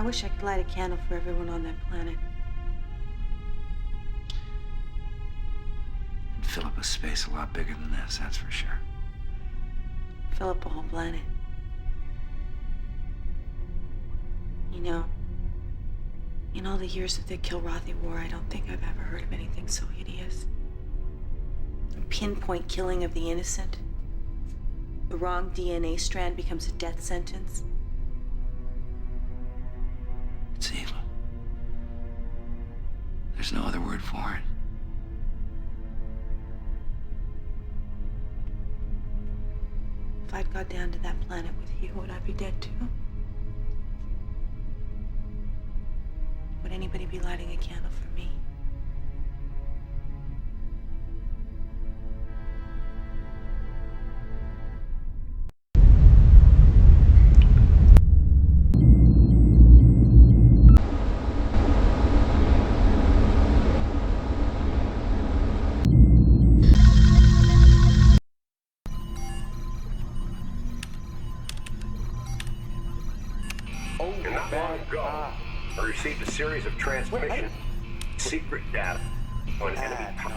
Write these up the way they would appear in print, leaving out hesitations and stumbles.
I wish I could light a candle for everyone on that planet. And fill up a space a lot bigger than this, that's for sure. Fill up a whole planet. You know, in all the years of the Kilrathi War, I don't think I've ever heard of anything so hideous. A pinpoint killing of the innocent. The wrong DNA strand becomes a death sentence. It's evil. There's no other word for it. If I'd got down to that planet with you, would I be dead too? Would anybody be lighting a candle for me? Not long ago, I received a series of transmission secret data on enemy power.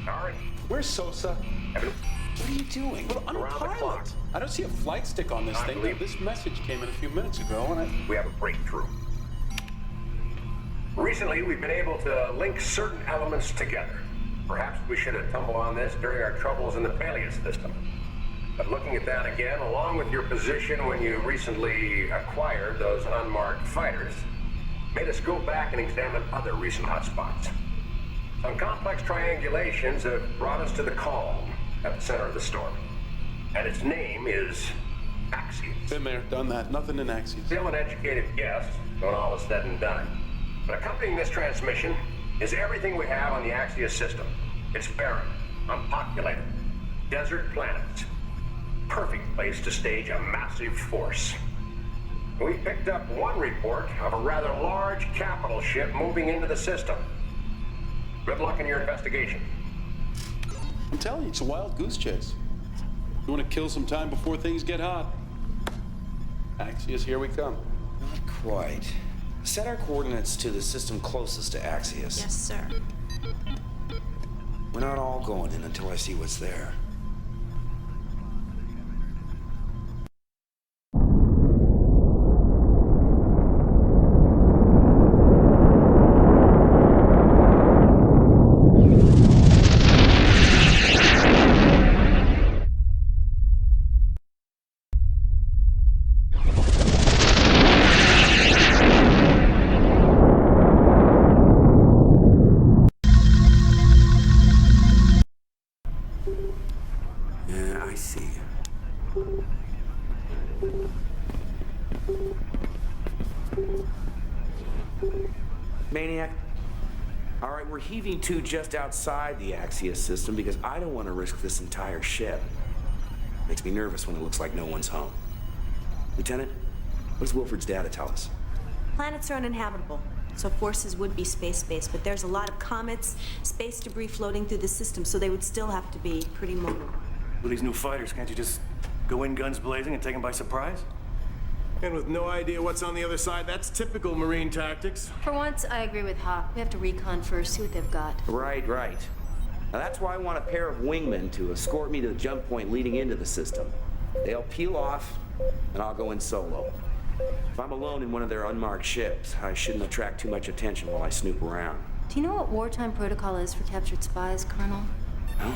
All right. Where's Sosa? What are you doing? Well, I'm a pilot. I don't see a flight stick on this thing. This message came in a few minutes ago, and we have a breakthrough. Recently, we've been able to link certain elements together. Perhaps we should have tumbled on this during our troubles in the Peleus system. But looking at that again, along with your position when you recently acquired those unmarked fighters, made us go back and examine other recent hotspots. Some complex triangulations have brought us to the calm at the center of the storm. And its name is Axius. Been there, done that. Nothing in Axius. Still an educated guess when all is said and done. But accompanying this transmission is everything we have on the Axius system. It's barren, unpopulated, desert planets. Perfect place to stage a massive force. We picked up one report of a rather large capital ship moving into the system. Good luck in your investigation. I'm telling you, it's a wild goose chase. You want to kill some time before things get hot? Axius, here we come. Not quite. Set our coordinates to the system closest to Axius. Yes, sir. We're not all going in until I see what's there. Maniac. All right, we're heaving to just outside the Axius system because I don't want to risk this entire ship. Makes me nervous when it looks like no one's home. Lieutenant, what does Wilford's data tell us? Planets are uninhabitable, so forces would be space-based, but there's a lot of comets, space debris floating through the system, so they would still have to be pretty mobile. With these new fighters, can't you just go in guns blazing and take them by surprise? And with no idea what's on the other side, that's typical Marine tactics. For once, I agree with Hawk. We have to recon first, see what they've got. Right. Now that's why I want a pair of wingmen to escort me to the jump point leading into the system. They'll peel off, and I'll go in solo. If I'm alone in one of their unmarked ships, I shouldn't attract too much attention while I snoop around. Do you know what wartime protocol is for captured spies, Colonel? No.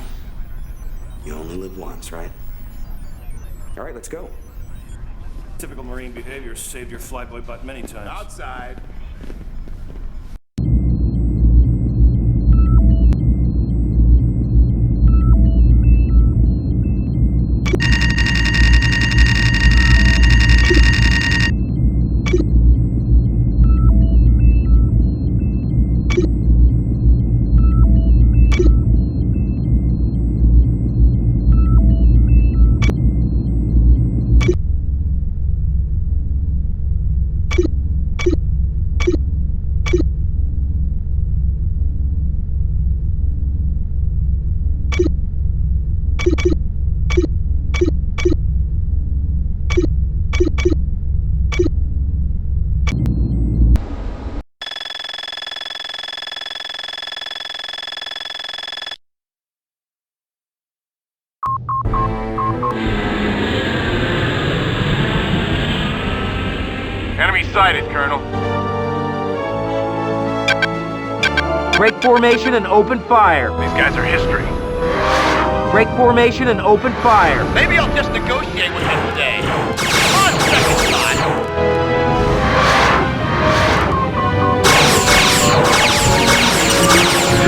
You only live once, right? All right, let's go. Typical Marine behavior saved your flyboy butt many times. Outside. sighted, Colonel. Break formation and open fire. These guys are history. Break formation and open fire. Maybe I'll just negotiate with him today. On second thought.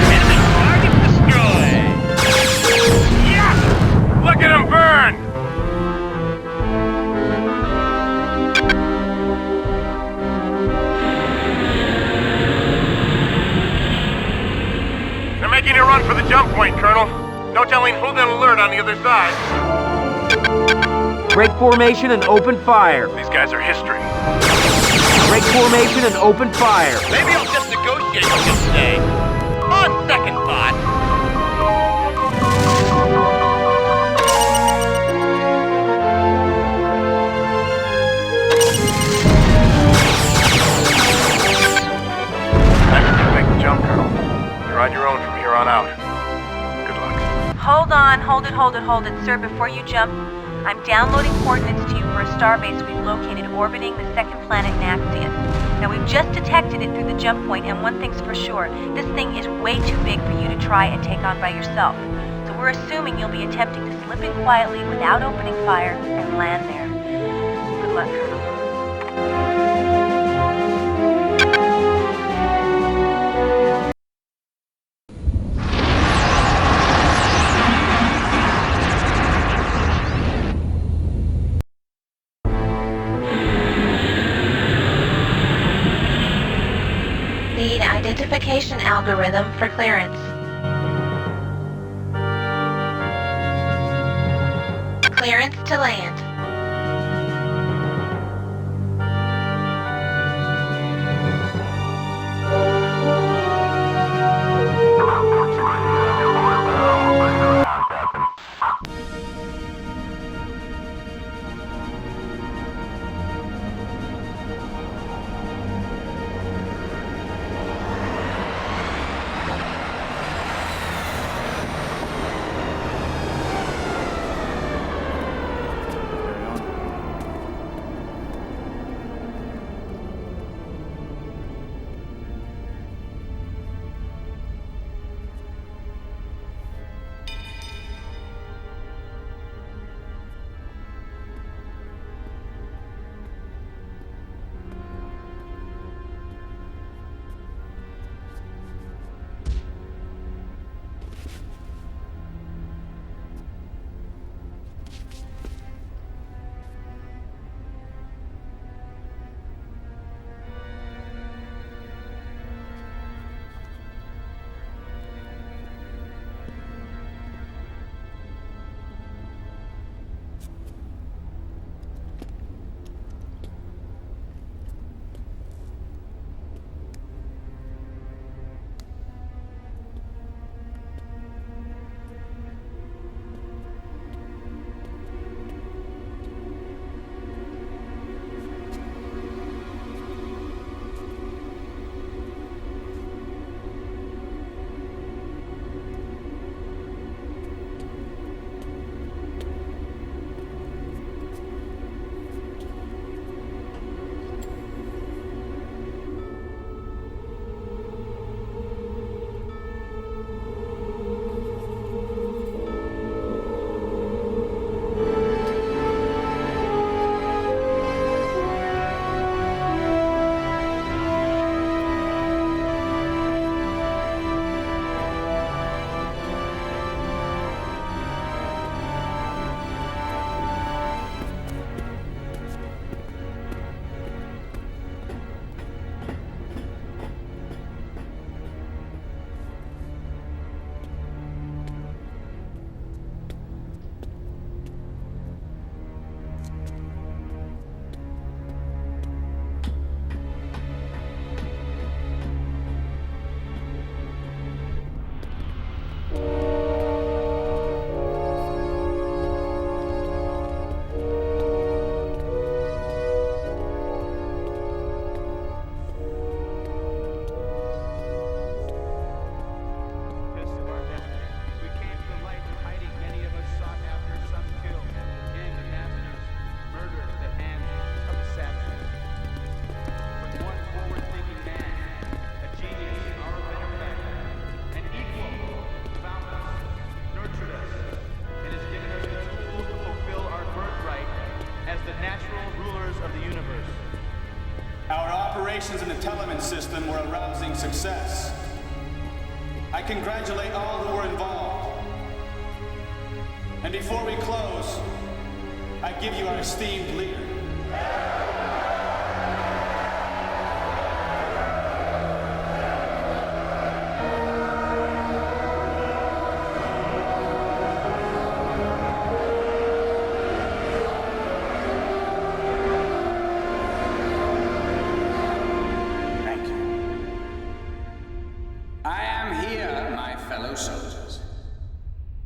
Enemy target destroyed. Yes! Look at him burn! They're making a run for the jump point, Colonel. No telling who they'll alert on the other side. Break formation and open fire. These guys are history. Break formation and open fire. Maybe I'll just negotiate with him today. On second thought. Time for you to make the jump, Colonel. You're on your own from here on out. Good luck. Hold on, hold it, sir, before you jump. I'm downloading coordinates to you for a starbase we've located orbiting the second planet in Axius. Now, we've just detected it through the jump point, and one thing's for sure, this thing is way too big for you to try and take on by yourself. So we're assuming you'll be attempting to slip in quietly without opening fire and land there. Good luck, Colonel. Lead identification algorithm for clearance. Clearance to land. natural rulers of the universe. Our operations in the Tolwyn system were a rousing success. I congratulate all who were involved. And before we close, I give you our esteemed leader.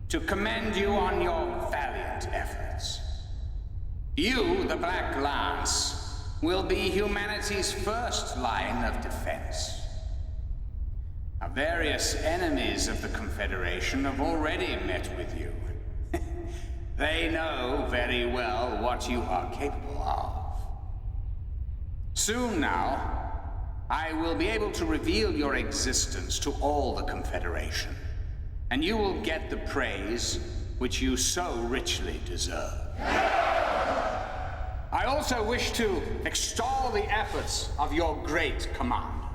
To commend you on your valiant efforts. You, the Black Lance, will be humanity's first line of defense. Now, various enemies of the Confederation have already met with you. They know very well what you are capable of. Soon now, I will be able to reveal your existence to all the Confederation. And you will get the praise which you so richly deserve. I also wish to extol the efforts of your great commander.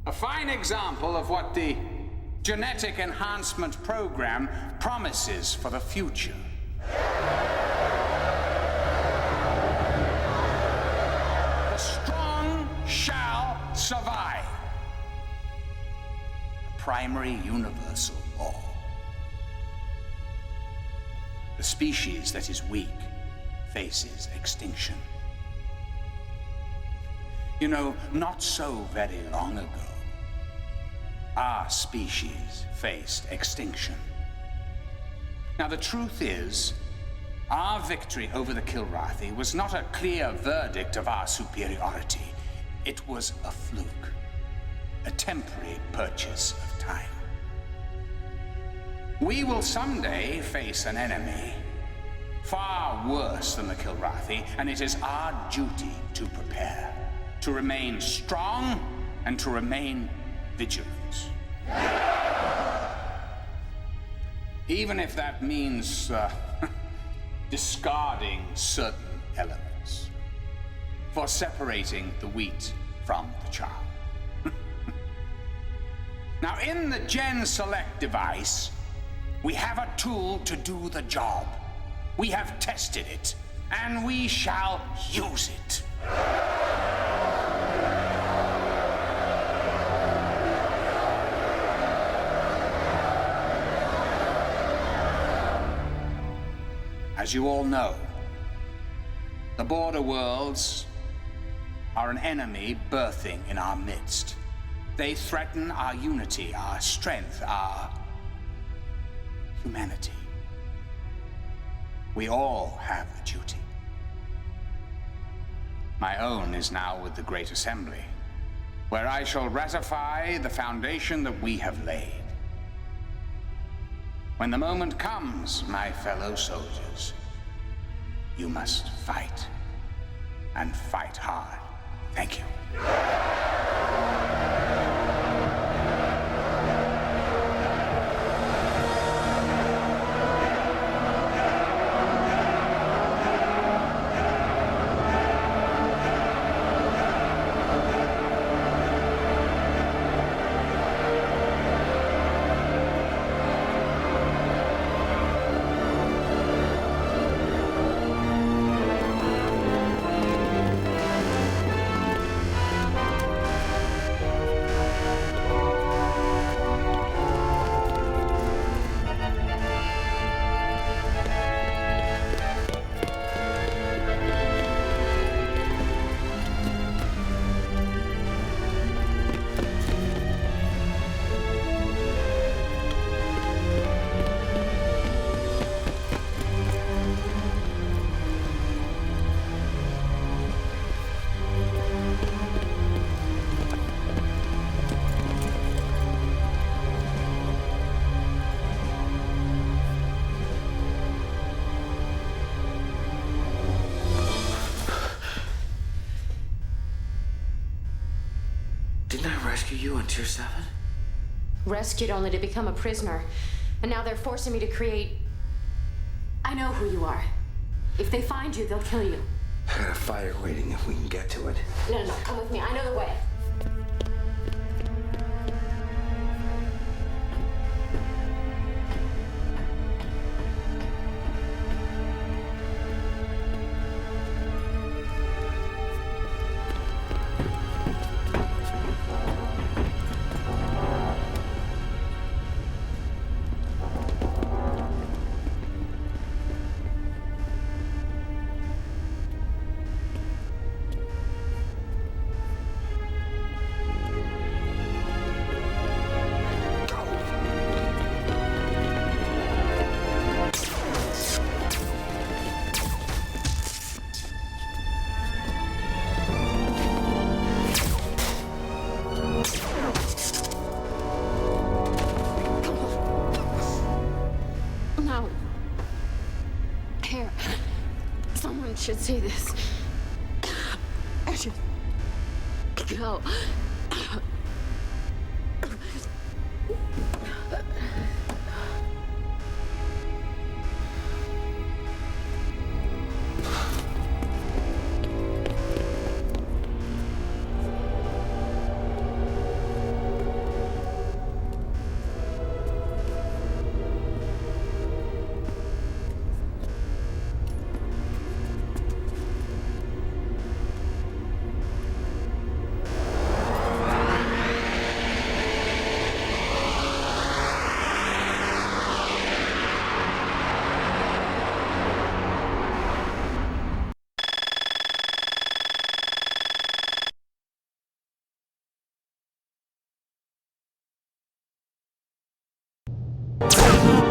A fine example of what the genetic enhancement program promises for the future. The strong shall survive. Primary universal law. The species that is weak faces extinction. You know, not so very long ago, our species faced extinction. Now, the truth is, our victory over the Kilrathi was not a clear verdict of our superiority. It was a fluke, a temporary purchase of time. We will someday face an enemy far worse than the Kilrathi, and it is our duty to prepare, to remain strong, and to remain vigilant. Even if that means discarding certain elements, for separating the wheat from the chaff. Now, in the Gen Select device, we have a tool to do the job. We have tested it, and we shall use it. As you all know, the border worlds are an enemy birthing in our midst. They threaten our unity, our strength, our humanity. We all have a duty. My own is now with the Great Assembly, where I shall ratify the foundation that we have laid. When the moment comes, my fellow soldiers, you must fight, and fight hard. Thank you. You on Tier 7? Rescued only to become a prisoner. And now they're forcing me to create... I know who you are. If they find you, they'll kill you. I got a fire waiting if we can get to it. No, come with me. I know the way. Should see this. I should go.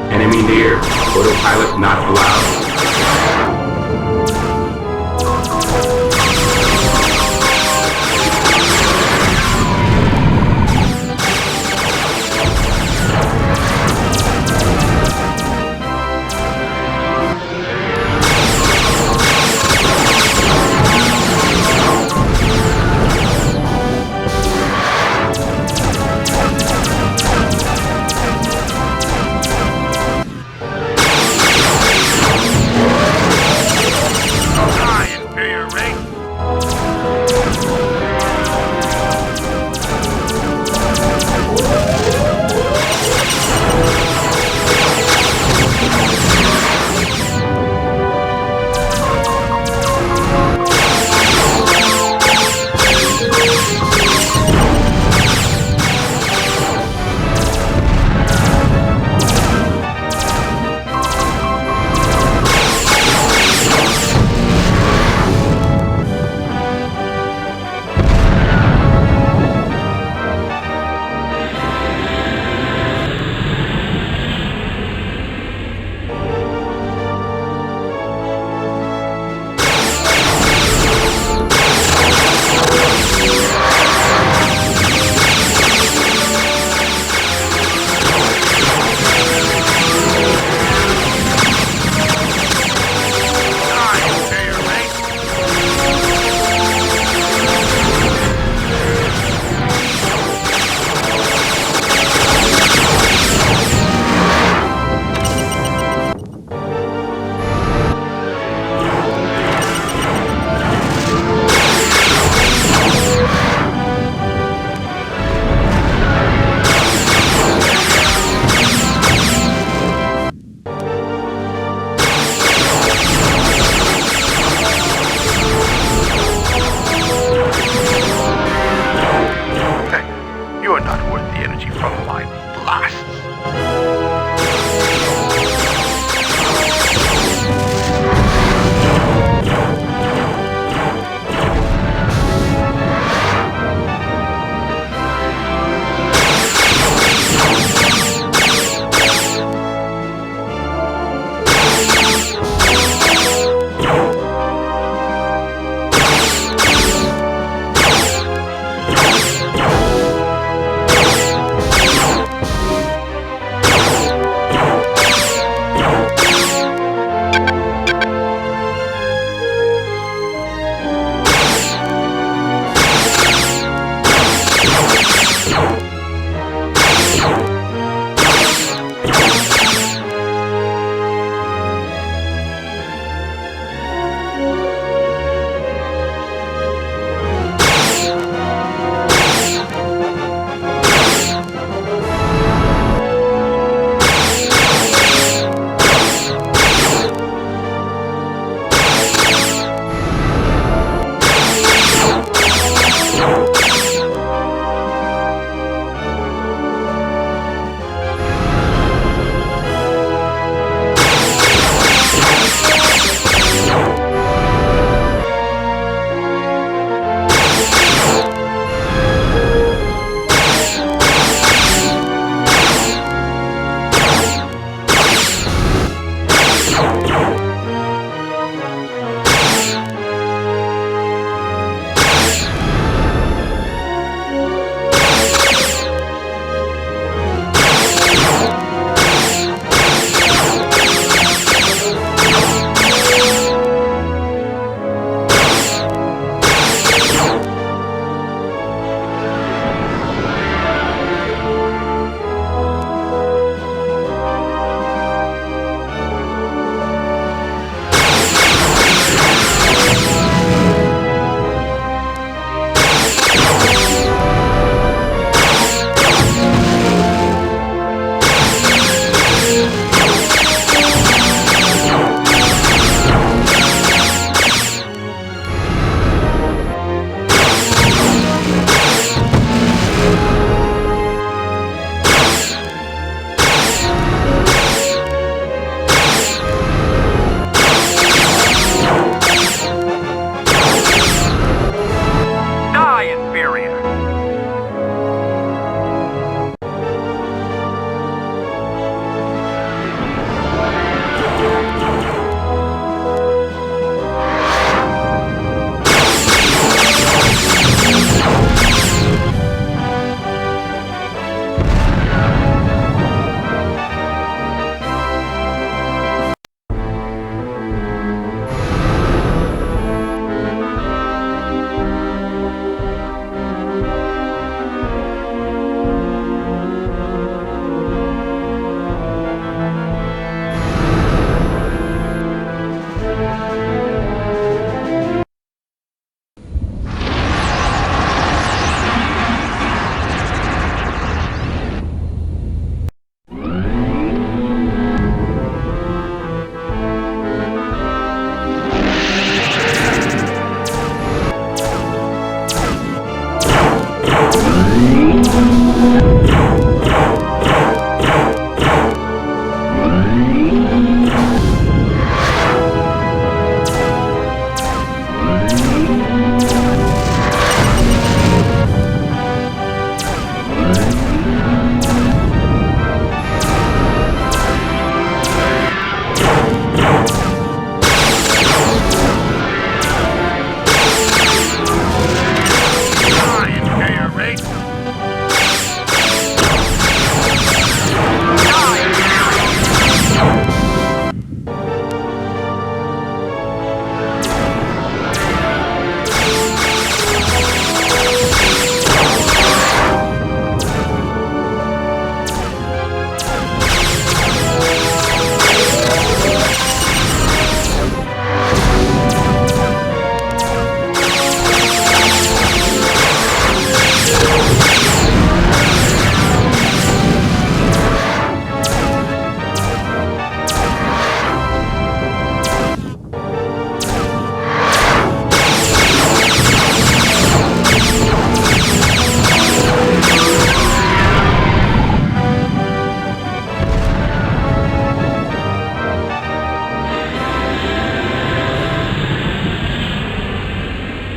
Enemy near. Autopilot not allowed.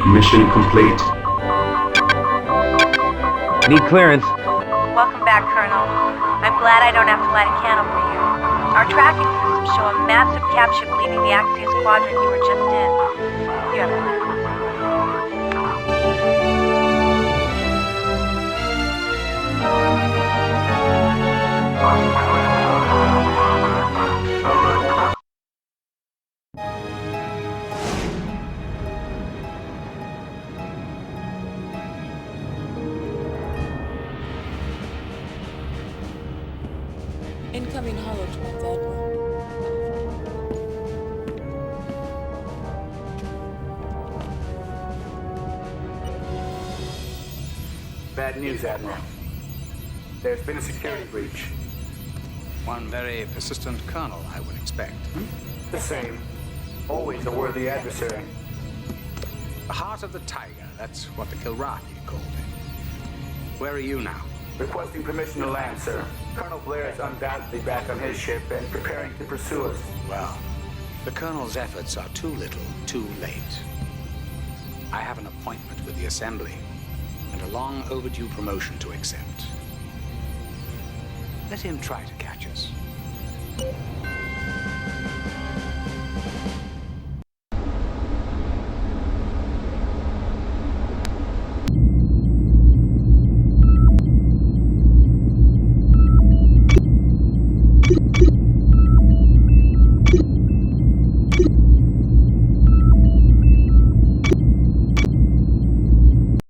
Mission complete. Need clearance. Welcome back, Colonel. I'm glad I don't have to light a candle for you. Our tracking systems show a massive cap ship leaving the Axius quadrant you were just in. You have a Incoming holotrons, Admiral. Bad news, Admiral. There's been a security breach. One very persistent colonel, I would expect. The same. Always a worthy adversary. The heart of the tiger, that's what the Kilrathi called it. Where are you now? Requesting permission to land, sir. Colonel Blair is undoubtedly back on his ship and preparing to pursue us. Well, the Colonel's efforts are too little, too late. I have an appointment with the Assembly and a long overdue promotion to accept. Let him try to catch us.